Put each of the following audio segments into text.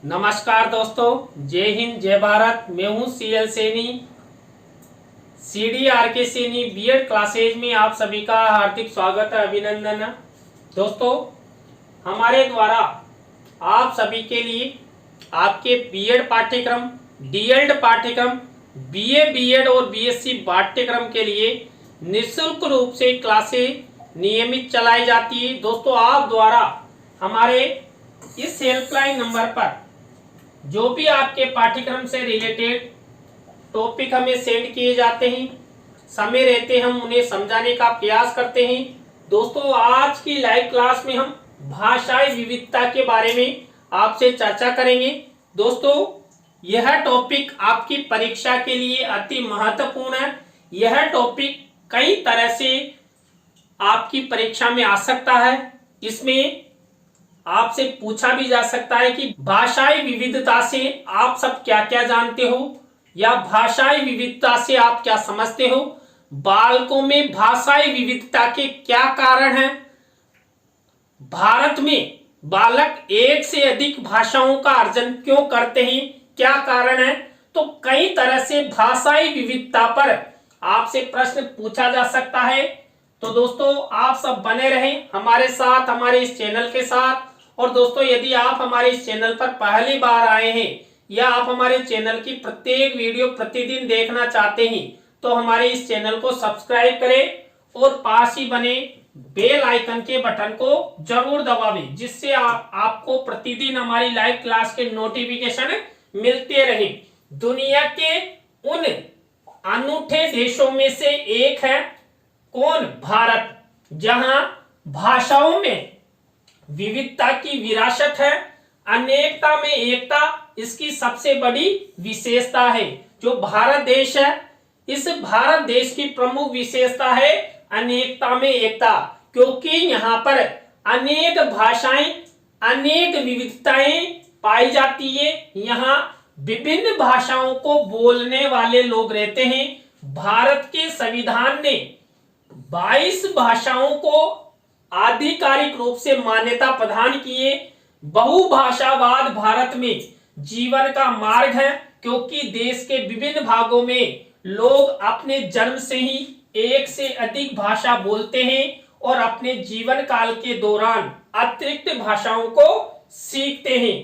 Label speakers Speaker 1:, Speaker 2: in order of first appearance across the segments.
Speaker 1: नमस्कार दोस्तों, जय हिंद जय भारत। मैं हूं CL Saini, CDRK Saini BEd classes में आप सभी का हार्दिक स्वागत है, अभिनंदन है। दोस्तों, हमारे द्वारा आप सभी के लिए आपके बीएड पाठ्यक्रम, डीएड पाठ्यक्रम, बीए बीएड और बीएससी पाठ्यक्रम के लिए निःशुल्क रूप से क्लासें नियमित चलाई जाती है। दोस्तों, आप द्वारा हमारे इस हेल्पलाइन नंबर पर जो भी आपके पाठ्यक्रम से रिलेटेड टॉपिक हमें सेंड किए जाते हैं, समय रहते हम उन्हें समझाने का प्रयास करते हैं। दोस्तों, आज की लाइव क्लास में हम भाषाई विविधता के बारे में आपसे चर्चा करेंगे। दोस्तों, यह टॉपिक आपकी परीक्षा के लिए अति महत्वपूर्ण है। यह टॉपिक कई तरह से आपकी परीक्षा में आ सकता है। इसमें आपसे पूछा भी जा सकता है कि भाषाई विविधता से आप सब क्या क्या जानते हो, या भाषाई विविधता से आप क्या समझते हो। बालकों में भाषाई विविधता के क्या कारण हैं। भारत में बालक एक से अधिक भाषाओं का अर्जन क्यों करते हैं, क्या कारण है। तो कई तरह से भाषाई विविधता पर आपसे प्रश्न पूछा जा सकता है। तो दोस्तों, आप सब बने रहें हमारे साथ, हमारे इस चैनल के साथ। और दोस्तों, यदि आप हमारे इस चैनल पर पहली बार आए हैं या आप हमारे चैनल की प्रत्येक वीडियो प्रतिदिन देखना चाहते हैं, तो हमारे इस चैनल को सब्सक्राइब करें और पास ही बने बेल आइकन के बटन को जरूर दबावें, जिससे आपको प्रतिदिन हमारी लाइव क्लास के नोटिफिकेशन मिलते रहे। दुनिया के उन अनूठे देशों में से एक है कौन? भारत, जहां भाषाओं में विविधता की विरासत है, अनेकता में एकता इसकी सबसे बड़ी विशेषता है। जो भारत देश है, इस भारत देश की प्रमुख विशेषता है अनेकता में एकता, क्योंकि यहाँ पर अनेक भाषाएं, अनेक विविधताएं पाई जाती है। यहाँ विभिन्न भाषाओं को बोलने वाले लोग रहते हैं। भारत के संविधान ने 22 भाषाओं को आधिकारिक रूप से मान्यता प्रदान किए। बहुभाषावाद भारत में जीवन का मार्ग है, क्योंकि देश के विभिन्न भागों में लोग अपने जन्म से ही एक से अधिक भाषा बोलते हैं और अपने जीवन काल के दौरान अतिरिक्त भाषाओं को सीखते हैं।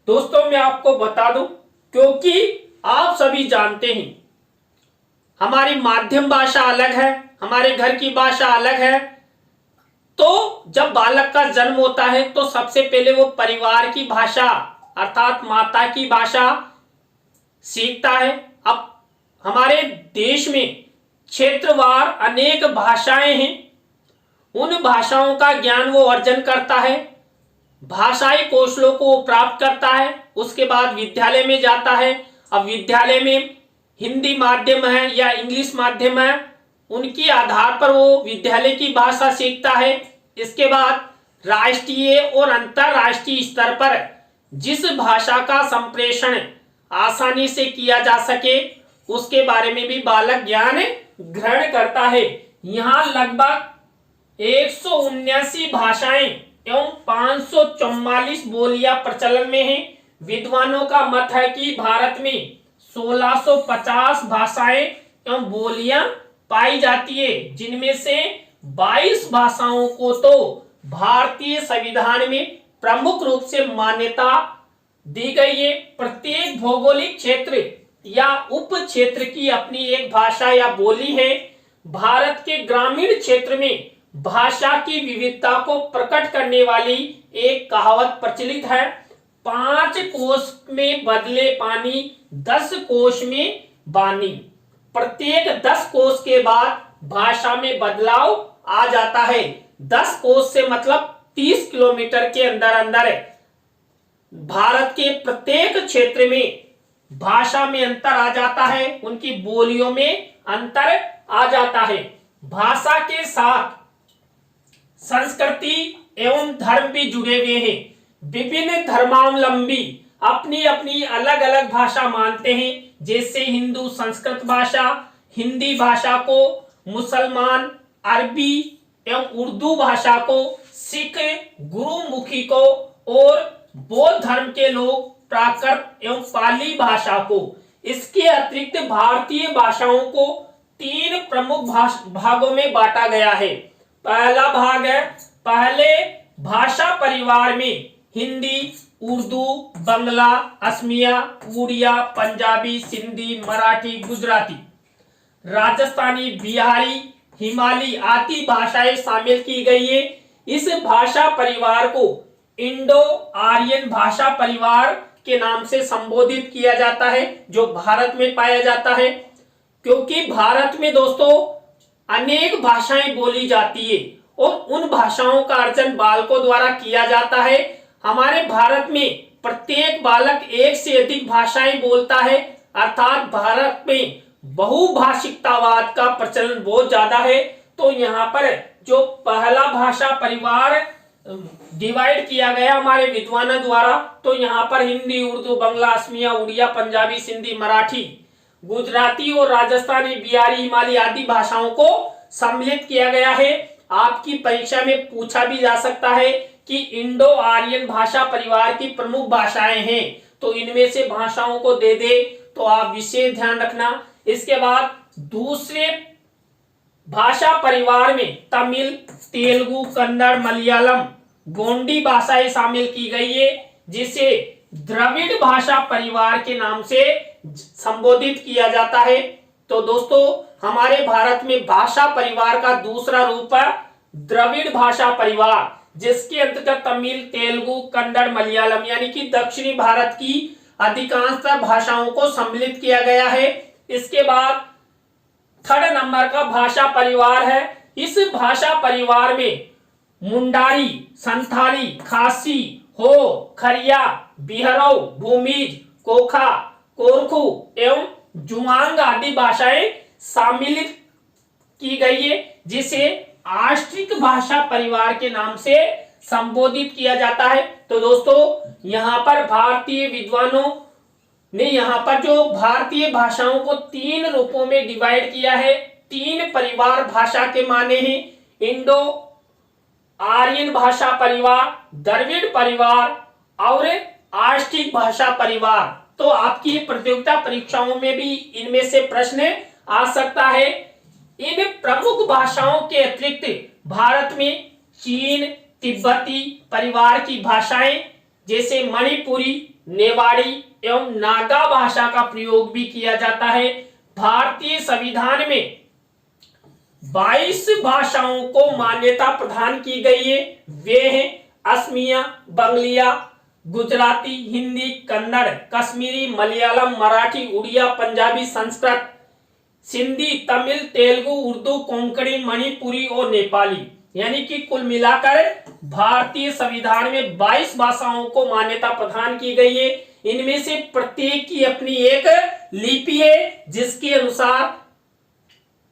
Speaker 1: दोस्तों, मैं आपको बता दूं, क्योंकि आप सभी जानते हैं हमारी माध्यम भाषा अलग है, हमारे घर की भाषा अलग है। तो जब बालक का जन्म होता है तो सबसे पहले वो परिवार की भाषा अर्थात माता की भाषा सीखता है। अब हमारे देश में क्षेत्रवार अनेक भाषाएं हैं, उन भाषाओं का ज्ञान वो अर्जन करता है, भाषाई कौशलों को प्राप्त करता है। उसके बाद विद्यालय में जाता है। अब विद्यालय में हिंदी माध्यम है या इंग्लिश माध्यम है, उनके आधार पर वो विद्यालय की भाषा सीखता है। इसके बाद राष्ट्रीय और अंतरराष्ट्रीय स्तर पर जिस भाषा का संप्रेषण आसानी से किया जा सके, उसके बारे में भी बालक ज्ञान ग्रहण करता है। यहाँ लगभग 179 भाषाएं एवं 544 बोलियां प्रचलन में हैं। विद्वानों का मत है कि भारत में 1650 भाषाएं एवं बोलियां पाई जाती है, जिनमें से 22 भाषाओं को तो भारतीय संविधान में प्रमुख रूप से मान्यता दी गई है। प्रत्येक भौगोलिक क्षेत्र या उप क्षेत्र की अपनी एक भाषा या बोली है। भारत के ग्रामीण क्षेत्र में भाषा की विविधता को प्रकट करने वाली एक कहावत प्रचलित है, 5 कोस में बदले पानी, 10 कोस में बानी। प्रत्येक 10 कोस के बाद भाषा में बदलाव आ जाता है। 10 कोस से मतलब 30 किलोमीटर के अंदर अंदर भारत के प्रत्येक क्षेत्र में भाषा में अंतर आ जाता है, उनकी बोलियों में अंतर आ जाता है। भाषा के साथ संस्कृति एवं धर्म भी जुड़े हुए हैं। विभिन्न धर्मावलंबी अपनी अपनी अलग अलग भाषा मानते हैं, जैसे हिंदू संस्कृत भाषा, हिंदी भाषा को मुसलमान अरबी एवं उर्दू भाषा को सिख गुरुमुखी को, और बौद्ध धर्म के लोग प्राकृत एवं पाली भाषा को। इसके अतिरिक्त भारतीय भाषाओं को 3 प्रमुख भागों में बांटा गया है। पहला भाग है, पहले भाषा परिवार में हिंदी, उर्दू, बंगला, असमिया, उड़िया, पंजाबी, सिंधी, मराठी, गुजराती, राजस्थानी, बिहारी, हिमाली आदि भाषाएं शामिल की गई है। इस भाषा परिवार को इंडो आर्यन भाषा परिवार के नाम से संबोधित किया जाता है, जो भारत में पाया जाता है। क्योंकि भारत में दोस्तों अनेक भाषाएं बोली जाती है और उन भाषाओं का अर्जन बालकों द्वारा किया जाता है। हमारे भारत में प्रत्येक बालक एक से अधिक भाषाएं बोलता है, अर्थात भारत में बहुभाषिकतावाद का प्रचलन बहुत ज्यादा है। तो यहाँ पर जो पहला भाषा परिवार डिवाइड किया गया हमारे विद्वानों द्वारा, तो यहाँ पर हिंदी, उर्दू, बंगला, असमिया, उड़िया, पंजाबी, सिंधी, मराठी, गुजराती और राजस्थानी, बिहारी, हिमाली आदि भाषाओं को सम्मिलित किया गया है। आपकी परीक्षा में पूछा भी जा सकता है कि इंडो आर्यन भाषा परिवार की प्रमुख भाषाएं हैं, तो इनमें से भाषाओं को दे दे, तो आप विशेष ध्यान रखना। इसके बाद दूसरे भाषा परिवार में तमिल, तेलुगु, कन्नड़, मलयालम, गोंडी भाषाएं शामिल की गई है, जिसे द्रविड़ भाषा परिवार के नाम से संबोधित किया जाता है। तो दोस्तों हमारे भारत में भाषा परिवार का दूसरा रूप है द्रविड़ भाषा परिवार, जिसके अंतर्गत तमिल, तेलुगु, कन्नड़, मलयालम यानी कि दक्षिणी भारत की अधिकांश भाषाओं को सम्मिलित किया गया है। इसके बाद थर्ड नंबर का भाषा परिवार है। इस भाषा परिवार में मुंडारी, संथाली, खासी, हो, खरिया, बिहरौ, भूमिज, कोखा, कोरखू एवं जुआंग आदि भाषाएं शामिल की गई है, जिसे आष्ट्रिक भाषा परिवार के नाम से संबोधित किया जाता है। तो दोस्तों यहाँ पर भारतीय विद्वानों ने यहाँ पर जो भारतीय भाषाओं को 3 रूपों में डिवाइड किया है। 3 परिवार भाषा के माने हैं, इंडो आर्यन भाषा परिवार, द्रविड़ परिवार और आष्ट्रिक भाषा परिवार। तो आपकी प्रतियोगिता परीक्षाओं में भी इनमें से प्रश्न आ सकता है। इन प्रमुख भाषाओं के अतिरिक्त भारत में चीन, तिब्बती परिवार की भाषाएं जैसे मणिपुरी, नेवाड़ी एवं नागा भाषा का प्रयोग भी किया जाता है। भारतीय संविधान में 22 भाषाओं को मान्यता प्रदान की गई है। वे हैं असमिया, बंगलिया, गुजराती, हिंदी, कन्नड़, कश्मीरी, मलयालम, मराठी, उड़िया, पंजाबी, संस्कृत, सिंधी, तमिल, तेलुगु, उर्दू, कोंकणी, मणिपुरी और नेपाली। यानी कि कुल मिलाकर भारतीय संविधान में 22 भाषाओं को मान्यता प्रदान की गई है। इनमें से प्रत्येक की अपनी एक लिपि है, जिसके अनुसार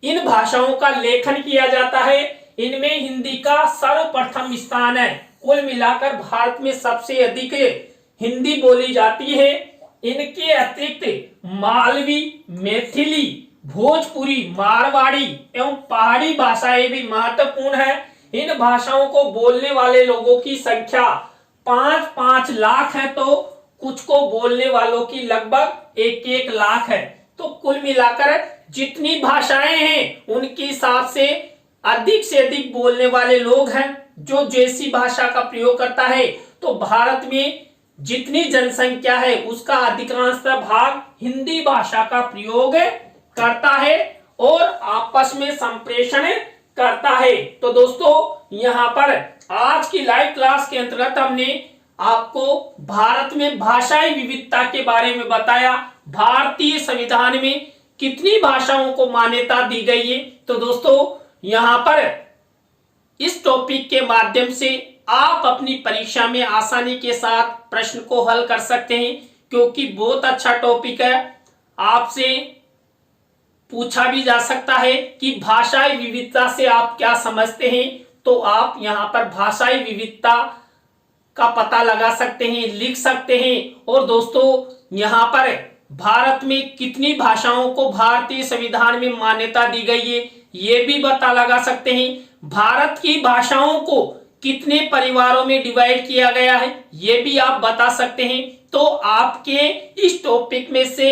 Speaker 1: इन भाषाओं का लेखन किया जाता है। इनमें हिंदी का सर्वप्रथम स्थान है। कुल मिलाकर भारत में सबसे अधिक हिंदी बोली जाती है। इनके अतिरिक्त मालवी, मैथिली, भोजपुरी, मारवाड़ी एवं पहाड़ी भाषाएं भी महत्वपूर्ण है। इन भाषाओं को बोलने वाले लोगों की संख्या 5-5 लाख है, तो कुछ को बोलने वालों की लगभग 1-1 लाख है। तो कुल मिलाकर जितनी भाषाएं हैं उनके हिसाब से अधिक बोलने वाले लोग हैं। जो जैसी भाषा का प्रयोग करता है, तो भारत में जितनी जनसंख्या है उसका अधिकांश भाग हिंदी भाषा का प्रयोग करता है और आपस में संप्रेषण करता है। तो दोस्तों यहाँ पर आज की लाइव क्लास के अंतर्गत हमने आपको भारत में भाषाई विविधता के बारे में बताया। भारतीय संविधान में कितनी भाषाओं को मान्यता दी गई है। तो दोस्तों यहाँ पर इस टॉपिक के माध्यम से आप अपनी परीक्षा में आसानी के साथ प्रश्न को हल कर सकते हैं, क्योंकि बहुत अच्छा टॉपिक है। आपसे पूछा भी जा सकता है कि भाषाई विविधता से आप क्या समझते हैं, तो आप यहाँ पर भाषाई विविधता का पता लगा सकते हैं, लिख सकते हैं। और दोस्तों यहाँ पर भारत में कितनी भाषाओं को भारतीय संविधान में मान्यता दी गई है, ये भी पता लगा सकते हैं। भारत की भाषाओं को कितने परिवारों में डिवाइड किया गया है ये भी आप बता सकते हैं। तो आपके इस टॉपिक में से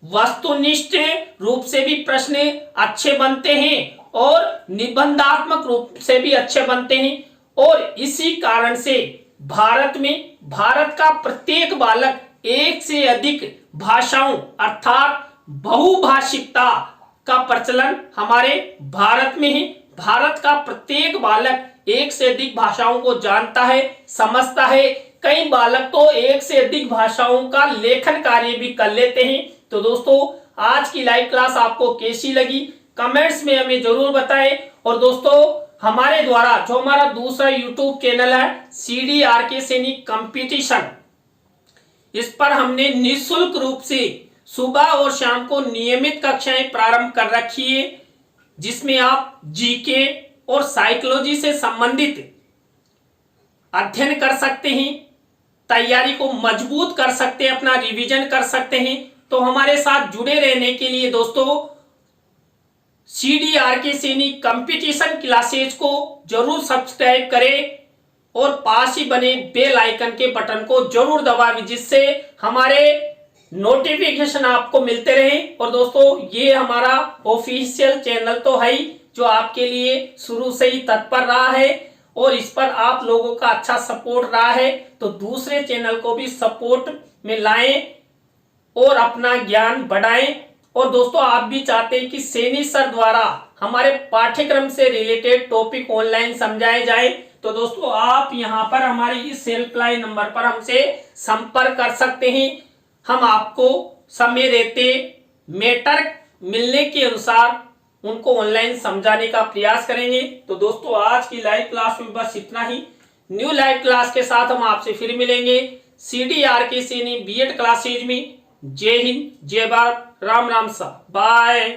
Speaker 1: वस्तुनिष्ठ रूप से भी प्रश्न अच्छे बनते हैं और निबंधात्मक रूप से भी अच्छे बनते हैं। और इसी कारण से भारत का प्रत्येक बालक एक से अधिक भाषाओं अर्थात बहुभाषिकता का प्रचलन हमारे भारत में है। भारत का प्रत्येक बालक एक से अधिक भाषाओं को जानता है, समझता है। कई बालक तो एक से अधिक भाषाओं का लेखन कार्य भी कर लेते हैं। तो दोस्तों आज की लाइव क्लास आपको कैसी लगी कमेंट्स में हमें जरूर बताएं। और दोस्तों हमारे द्वारा जो हमारा दूसरा यूट्यूब चैनल है CDRK सैनिक कंपटीशन, इस पर हमने निःशुल्क रूप से सुबह और शाम को नियमित कक्षाएं प्रारंभ कर रखी है, जिसमें आप जीके और साइकोलॉजी से संबंधित अध्ययन कर सकते हैं, तैयारी को मजबूत कर सकते हैं, अपना रिवीजन कर सकते हैं। तो हमारे साथ जुड़े रहने के लिए दोस्तों CDRK सैनिक कंपटीशन क्लासेज को जरूर सब्सक्राइब करें और पास ही बने बेल आइकन के बटन को जरूर दबाएं, जिससे हमारे नोटिफिकेशन आपको मिलते रहे। और दोस्तों ये हमारा ऑफिशियल चैनल तो है ही, जो आपके लिए शुरू से ही तत्पर रहा है और इस पर आप लोगों का अच्छा सपोर्ट रहा है। तो दूसरे चैनल को भी सपोर्ट में लाएं और अपना ज्ञान बढ़ाएं। और दोस्तों आप भी चाहते हैं कि सैनी सर द्वारा हमारे पाठ्यक्रम से रिलेटेड टॉपिक ऑनलाइन समझाए जाए, तो दोस्तों आप यहाँ पर हमारे इस हेल्पलाइन नंबर पर हमसे संपर्क कर सकते हैं। हम आपको समय रहते मैटर मिलने के अनुसार उनको ऑनलाइन समझाने का प्रयास करेंगे। तो दोस्तों आज की लाइव क्लास में बस इतना ही। न्यू लाइव क्लास के साथ हम आपसे फिर मिलेंगे CDRK सैनिक BEd क्लासेज में। जय हिंद, जय भारत, राम राम सा, बाय।